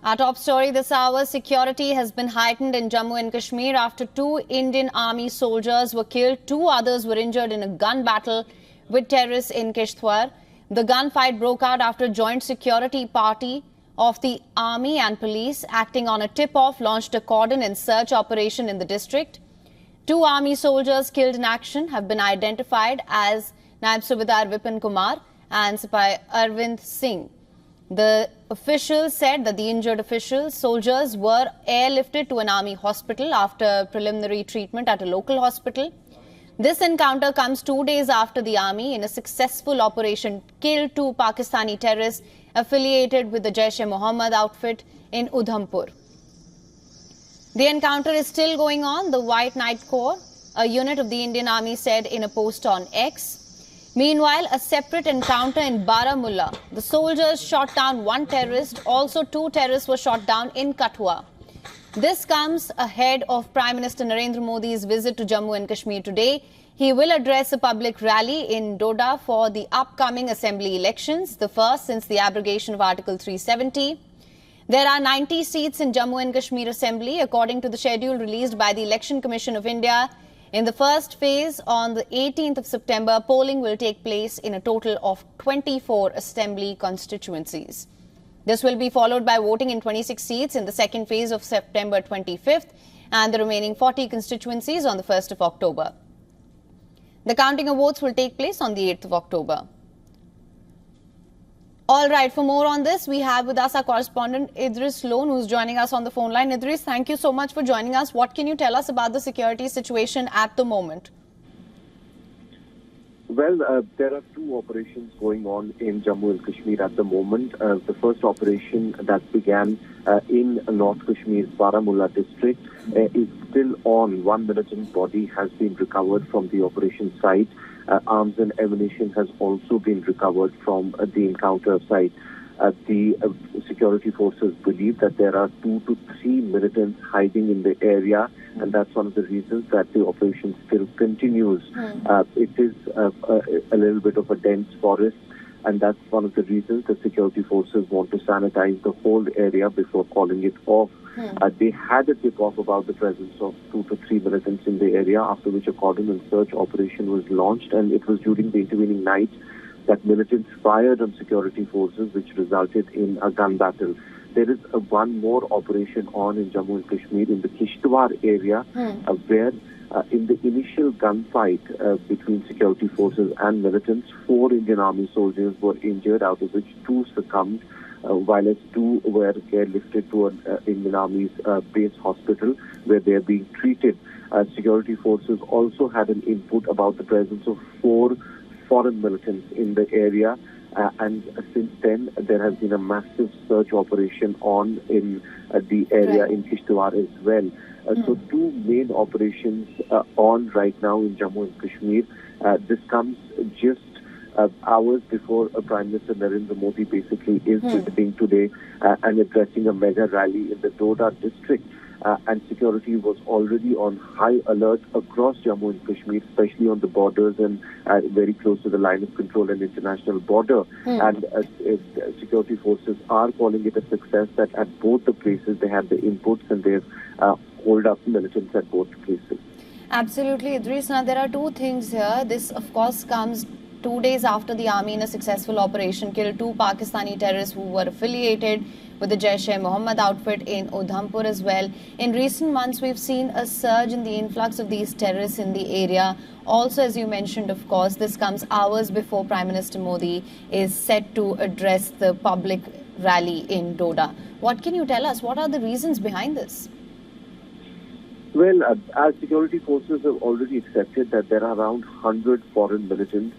Our top story this hour, security has been heightened in Jammu and Kashmir after 2 Indian Army soldiers were killed. 2 others were injured in a gun battle with terrorists in Kishtwar. The gunfight broke out after a joint security party of the Army and police, acting on a tip-off, launched a cordon and search operation in the district. 2 Army soldiers killed in action have been identified as Naib Subedar Vipin Kumar and Sipahi Arvind Singh. The officials said that the injured soldiers were airlifted to an army hospital after preliminary treatment at a local hospital. This encounter comes 2 days after the army, in a successful operation, killed 2 Pakistani terrorists affiliated with the Jaish-e-Mohammed outfit in Udhampur. The encounter is still going on, the White Night Corps, a unit of the Indian Army, said in a post on X. Meanwhile, a separate encounter in Baramulla. The soldiers shot down 1 terrorist. Also, 2 terrorists were shot down in Kathua. This comes ahead of Prime Minister Narendra Modi's visit to Jammu and Kashmir today. He will address a public rally in Doda for the upcoming assembly elections, the first since the abrogation of Article 370. There are 90 seats in Jammu and Kashmir Assembly, according to the schedule released by the Election Commission of India. In the first phase, on the 18th of September, polling will take place in a total of 24 assembly constituencies. This will be followed by voting in 26 seats in the second phase of September 25th and the remaining 40 constituencies on the 1st of October. The counting of votes will take place on the 8th of October. All right, for more on this, we have with us our correspondent Idris Lone, who's joining us on the phone line. Idris, thank you so much for joining us. What can you tell us about the security situation at the moment? Well, there are 2 operations going on in Jammu and Kashmir at the moment. The first operation that began in North Kashmir's Baramulla district is still on. 1 militant body has been recovered from the operation site. Arms and ammunition has also been recovered from the encounter site. The security forces believe that there are 2 to 3 militants hiding in the area, and that's one of the reasons that the operation still continues. It is a little bit of a dense forest, and that's one of the reasons the security forces want to sanitize the whole area before calling it off. They had a tip-off about the presence of 2 to 3 militants in the area, after which a cordon and search operation was launched, and it was during the intervening night that militants fired on security forces, which resulted in a gun battle. There is one more operation on in Jammu and Kashmir in the Kishtwar area, where in the initial gunfight between security forces and militants, 4 Indian Army soldiers were injured, out of which 2 succumbed, while 2 were airlifted to an Indian Army's base hospital, where they are being treated. Security forces also had an input about the presence of 4 foreign militants in the area, and since then there has been a massive search operation on in the area in Kishtwar as well. So 2 main operations on right now in Jammu and Kashmir. This comes just hours before Prime Minister Narendra Modi basically is visiting today and addressing a mega rally in the Doda district. And security was already on high alert across Jammu and Kashmir, especially on the borders and very close to the line of control and international border. And security forces are calling it a success that at both the places they have the inputs and they've hold up militants at both places. Absolutely, Idris. Now, there are 2 things here. This, of course, comes 2 days after the army, in a successful operation, killed 2 Pakistani terrorists who were affiliated with the Jaish-e-Mohammed outfit in Udhampur as well. In recent months, we've seen a surge in the influx of these terrorists in the area. Also, as you mentioned, of course, this comes hours before Prime Minister Modi is set to address the public rally in Doda. What can you tell us? What are the reasons behind this? Well, our security forces have already accepted that there are around 100 foreign militants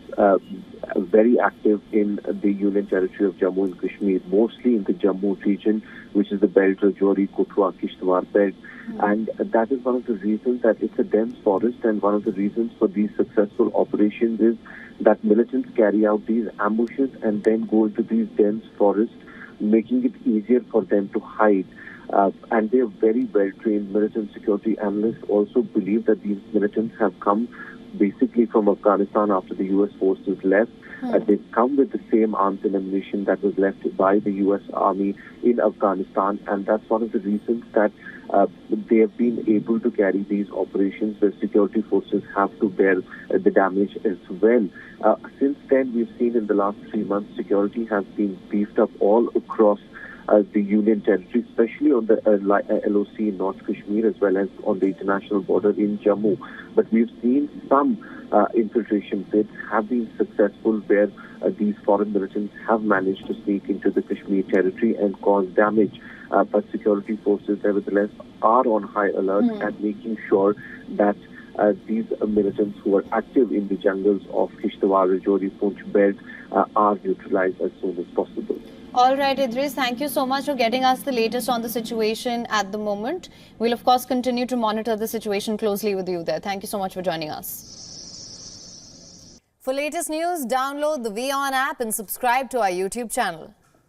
very active in the Union Territory of Jammu and Kashmir, mostly in the Jammu region, which is the belt, Rajouri, Kathua, Kishtwar belt. And that is one of the reasons that it's a dense forest, and one of the reasons for these successful operations is that militants carry out these ambushes and then go into these dense forests, making it easier for them to hide. And they are very well-trained militant security analysts also believe that these militants have come basically from Afghanistan after the U.S. forces left. They've come with the same arms and ammunition that was left by the U.S. Army in Afghanistan, and that's one of the reasons that they have been able to carry these operations where security forces have to bear the damage as well. Since then, we've seen in the last 3 months, security has been beefed up all across the Union territory, especially on the LOC in North Kashmir as well as on the international border in Jammu. But we've seen some infiltration bids have been successful where these foreign militants have managed to sneak into the Kashmir territory and cause damage. But security forces, nevertheless, are on high alert and making sure that these militants who are active in the jungles of Kishtwar, Rajouri, Poonch belt are neutralized as soon as possible. All right, Idris, thank you so much for getting us the latest on the situation at the moment. We'll, of course, continue to monitor the situation closely with you there. Thank you so much for joining us. For latest news, download the WION app and subscribe to our YouTube channel.